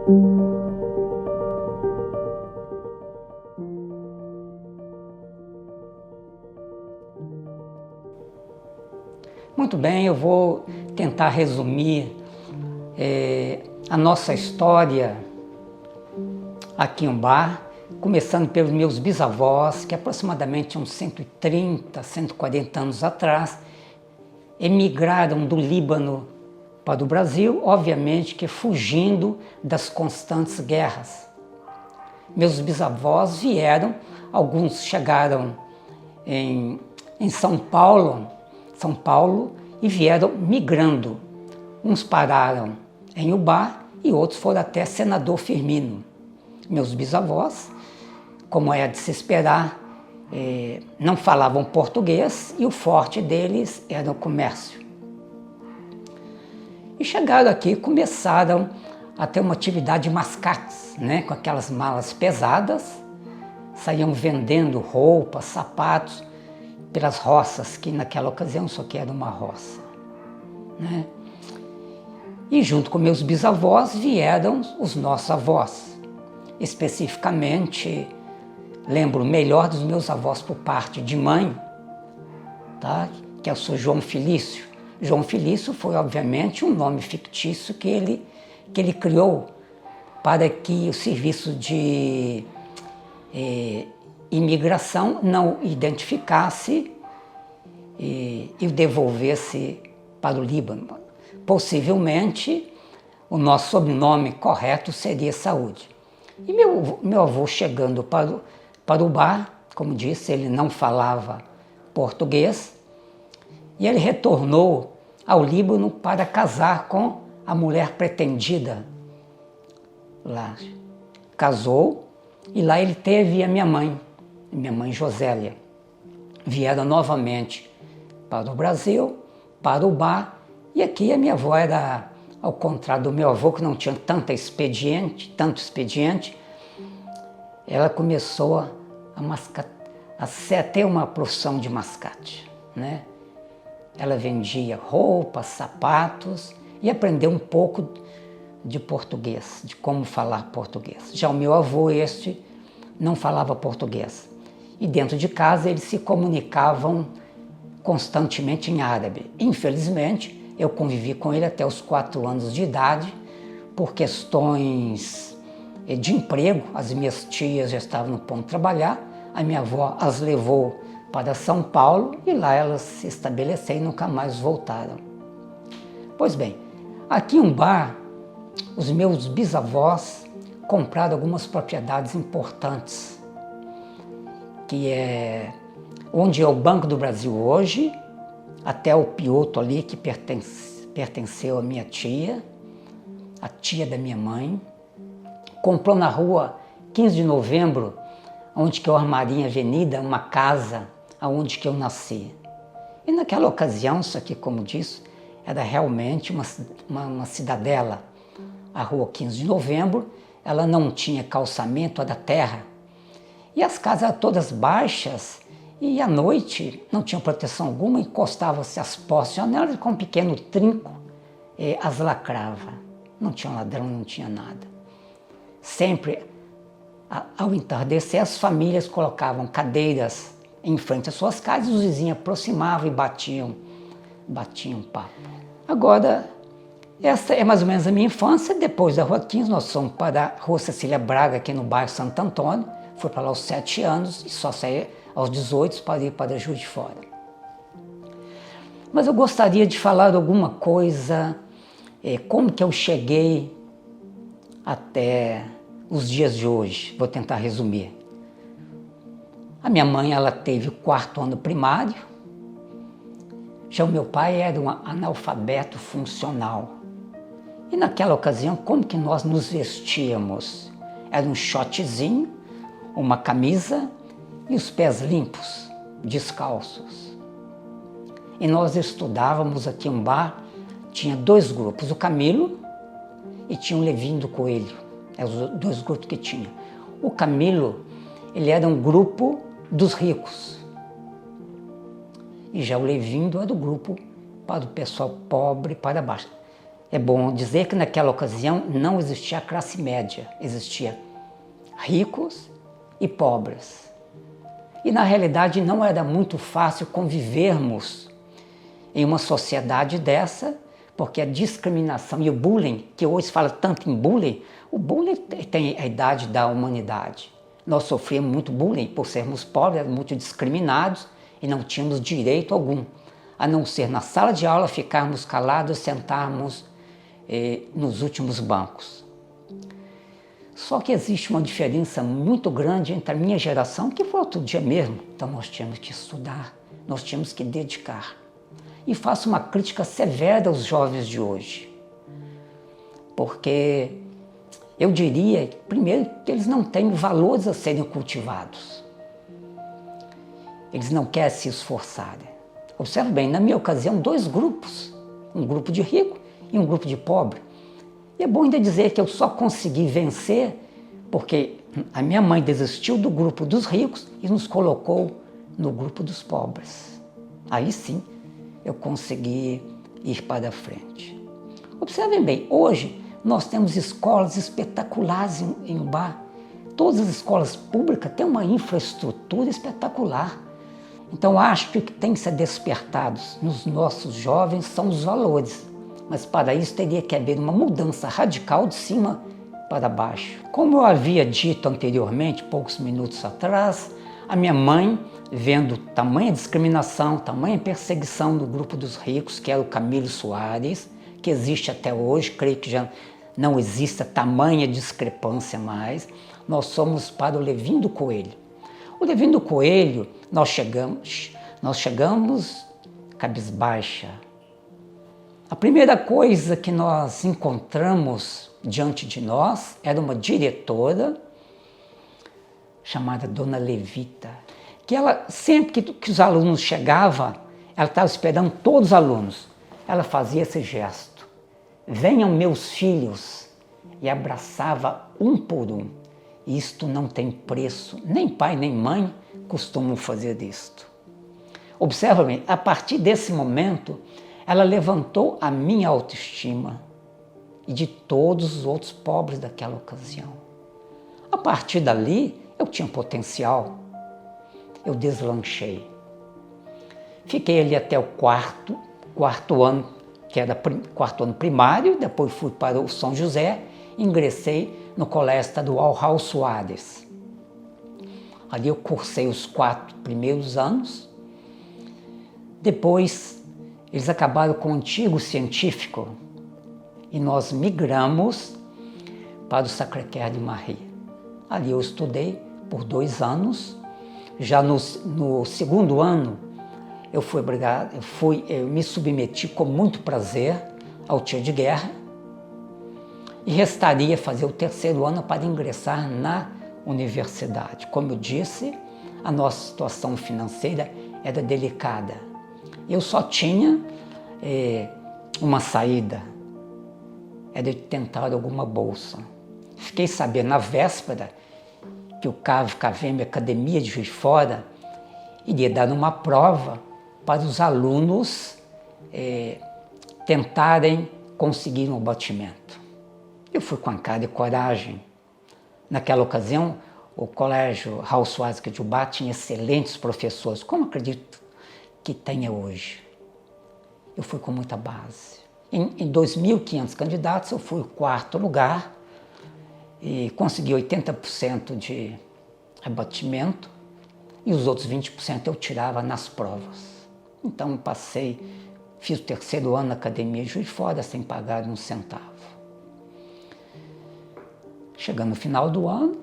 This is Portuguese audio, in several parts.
Muito bem, eu vou tentar resumir a nossa história aqui em Umbá, começando pelos meus bisavós, que aproximadamente uns 130, 140 anos atrás, emigraram do Líbano para o Brasil, obviamente que fugindo das constantes guerras. Meus bisavós vieram, alguns chegaram em São Paulo, e vieram migrando. Uns pararam em Ubá e outros foram até Senador Firmino. Meus bisavós, como é de se esperar, não falavam português e o forte deles era o comércio. E chegaram aqui e começaram a ter uma atividade de mascates, né? Com aquelas malas pesadas, saíam vendendo roupas, sapatos, pelas roças, que naquela ocasião só que era uma roça, né? E junto com meus bisavós vieram os nossos avós. Especificamente, lembro melhor dos meus avós por parte de mãe, tá? Que é o Sr. João Felício. João Felício foi, obviamente, um nome fictício que ele criou para que o serviço de imigração não identificasse e o devolvesse para o Líbano. Possivelmente, o nosso sobrenome correto seria Saúde. E meu avô chegando para o bar, como disse, ele não falava português, e ele retornou ao Líbano para casar com a mulher pretendida lá. Casou, e lá ele teve a minha mãe Josélia. Vieram novamente para o Brasil, para o bar, e aqui a minha avó era, ao contrário do meu avô, que não tinha tanto expediente, ela começou a ter uma profissão de mascate, né? Ela vendia roupas, sapatos e aprendeu um pouco de português, de como falar português. Já o meu avô, não falava português. E dentro de casa eles se comunicavam constantemente em árabe. Infelizmente, eu convivi com ele até os 4 anos de idade, por questões de emprego. As minhas tias já estavam no ponto de trabalhar, a minha avó as levou para São Paulo e lá elas se estabeleceram e nunca mais voltaram. Pois bem, aqui em Umbá, os meus bisavós compraram algumas propriedades importantes, que é onde é o Banco do Brasil hoje, até o Pioto ali, que pertenceu à minha tia, a tia da minha mãe. Comprou na rua 15 de novembro, onde que é o Armarinha Avenida, uma casa onde que eu nasci. E naquela ocasião, isso aqui, como disse, era realmente uma cidadela. A rua 15 de novembro, ela não tinha calçamento, era terra. E as casas eram todas baixas, e à noite não tinha proteção alguma, encostava-se as postes de janelas e com um pequeno trinco as lacrava. Não tinha ladrão, não tinha nada. Sempre, ao entardecer, as famílias colocavam cadeiras em frente às suas casas, os vizinhos aproximavam e batiam papo. Agora, essa é mais ou menos a minha infância. Depois da Rua 15, nós fomos para a Rua Cecília Braga, aqui no bairro Santo Antônio. Fui para lá aos 7 anos e só saí aos 18 para ir para Juiz de Fora. Mas eu gostaria de falar alguma coisa, como que eu cheguei até os dias de hoje. Vou tentar resumir. A minha mãe, ela teve o 4º ano primário. Já o meu pai era um analfabeto funcional. E naquela ocasião, como que nós nos vestíamos? Era um shortzinho, uma camisa e os pés limpos, descalços. E nós estudávamos aqui em Umbá, tinha 2 grupos, o Camilo e tinha o Levinho do Coelho. Eram os 2 grupos que tinha. O Camilo, ele era um grupo dos ricos. E já o Levinho era do grupo para o pessoal pobre, para baixo. É bom dizer que naquela ocasião não existia a classe média, existia ricos e pobres. E na realidade não era muito fácil convivermos em uma sociedade dessa, porque a discriminação e o bullying, que hoje fala tanto em bullying, o bullying tem a idade da humanidade. Nós sofríamos muito bullying por sermos pobres, muito discriminados e não tínhamos direito algum, a não ser na sala de aula ficarmos calados, sentarmos nos últimos bancos. Só que existe uma diferença muito grande entre a minha geração, que foi outro dia mesmo, então nós tínhamos que estudar, nós tínhamos que dedicar. E faço uma crítica severa aos jovens de hoje, porque eu diria, primeiro, que eles não têm valores a serem cultivados. Eles não querem se esforçar. Observe bem, na minha ocasião, 2 grupos, um grupo de rico e um grupo de pobre. E é bom ainda dizer que eu só consegui vencer porque a minha mãe desistiu do grupo dos ricos e nos colocou no grupo dos pobres. Aí sim, eu consegui ir para frente. Observem bem, hoje nós temos escolas espetaculares em Ubá. Todas as escolas públicas têm uma infraestrutura espetacular. Então acho que o que tem que ser despertado nos nossos jovens são os valores. Mas para isso teria que haver uma mudança radical de cima para baixo. Como eu havia dito anteriormente, poucos minutos atrás, a minha mãe, vendo tamanha discriminação, tamanha perseguição no grupo dos ricos, que era o Camilo Soares, que existe até hoje, creio que já não existe tamanha discrepância mais, nós somos para o Levindo Coelho. O Levindo Coelho, nós chegamos cabisbaixa. A primeira coisa que nós encontramos diante de nós era uma diretora chamada Dona Levita, que ela, sempre que os alunos chegavam, ela estava esperando todos os alunos. Ela fazia esse gesto: venham meus filhos, e abraçava um por um. Isto não tem preço, nem pai nem mãe costumam fazer isto. Observa bem, a partir desse momento, ela levantou a minha autoestima e de todos os outros pobres daquela ocasião. A partir dali, eu tinha potencial. Eu deslanchei. Fiquei ali até o quarto ano, que era quarto ano primário, depois fui para o São José, ingressei no Colégio Estadual Raul Soares. Ali eu cursei os 4 primeiros anos. Depois, eles acabaram com o antigo científico e nós migramos para o Sacré-Cœur de Marie. Ali eu estudei por 2 anos. Já no segundo ano, eu me submeti com muito prazer ao tiro de guerra e restaria fazer o 3º ano para ingressar na universidade. Como eu disse, a nossa situação financeira era delicada. Eu só tinha uma saída, era de tentar alguma bolsa. Fiquei sabendo na véspera que o CAVM, Academia de Juiz de Fora, iria dar uma prova para os alunos tentarem conseguir um batimento. Eu fui com a cara e coragem. Naquela ocasião, o Colégio Raul Soares de Ubá tinha excelentes professores, como acredito que tenha hoje. Eu fui com muita base. Em 2.500 candidatos, eu fui o 4º lugar e consegui 80% de abatimento e os outros 20% eu tirava nas provas. Então passei, fiz o 3º ano na Academia de Juiz de Fora sem pagar um centavo. Chegando no final do ano,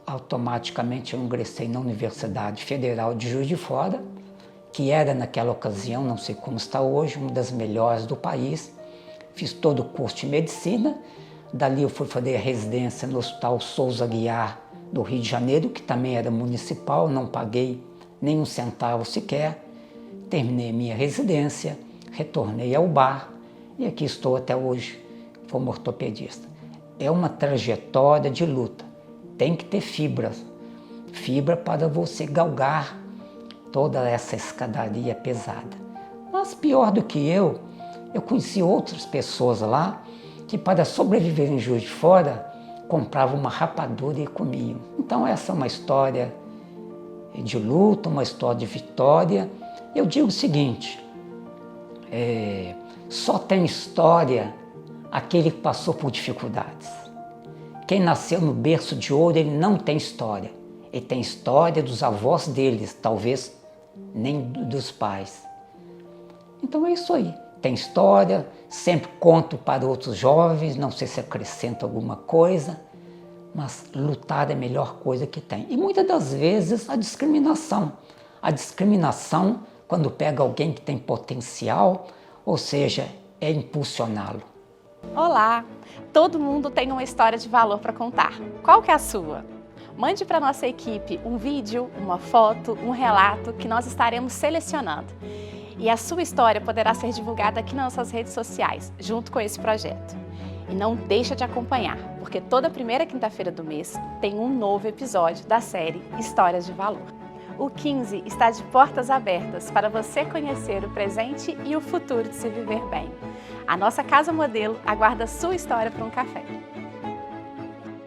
automaticamente eu ingressei na Universidade Federal de Juiz de Fora, que era naquela ocasião, não sei como está hoje, uma das melhores do país. Fiz todo o curso de medicina, dali eu fui fazer a residência no Hospital Souza Aguiar, do Rio de Janeiro, que também era municipal, não paguei nem um centavo sequer. Terminei minha residência, retornei ao bar e aqui estou até hoje como ortopedista. É uma trajetória de luta, tem que ter fibra para você galgar toda essa escadaria pesada. Mas pior do que eu, Eu conheci outras pessoas lá que, para sobreviver em Juiz de Fora, compravam uma rapadura e comiam. Então essa é uma história de luta, uma história de vitória. Eu digo o seguinte, só tem história aquele que passou por dificuldades. Quem nasceu no berço de ouro, ele não tem história. Ele tem história dos avós deles, talvez nem dos pais. Então é isso aí. Tem história, sempre conto para outros jovens, não sei se acrescento alguma coisa, mas lutar é a melhor coisa que tem. E muitas das vezes a discriminação. A discriminação, quando pega alguém que tem potencial, ou seja, é impulsioná-lo. Olá! Todo mundo tem uma história de valor para contar. Qual que é a sua? Mande para a nossa equipe um vídeo, uma foto, um relato que nós estaremos selecionando. E a sua história poderá ser divulgada aqui nas nossas redes sociais, junto com esse projeto. E não deixa de acompanhar, porque toda primeira quinta-feira do mês tem um novo episódio da série Histórias de Valor. O 15 está de portas abertas para você conhecer o presente e o futuro de se viver bem. A nossa Casa Modelo aguarda sua história para um café.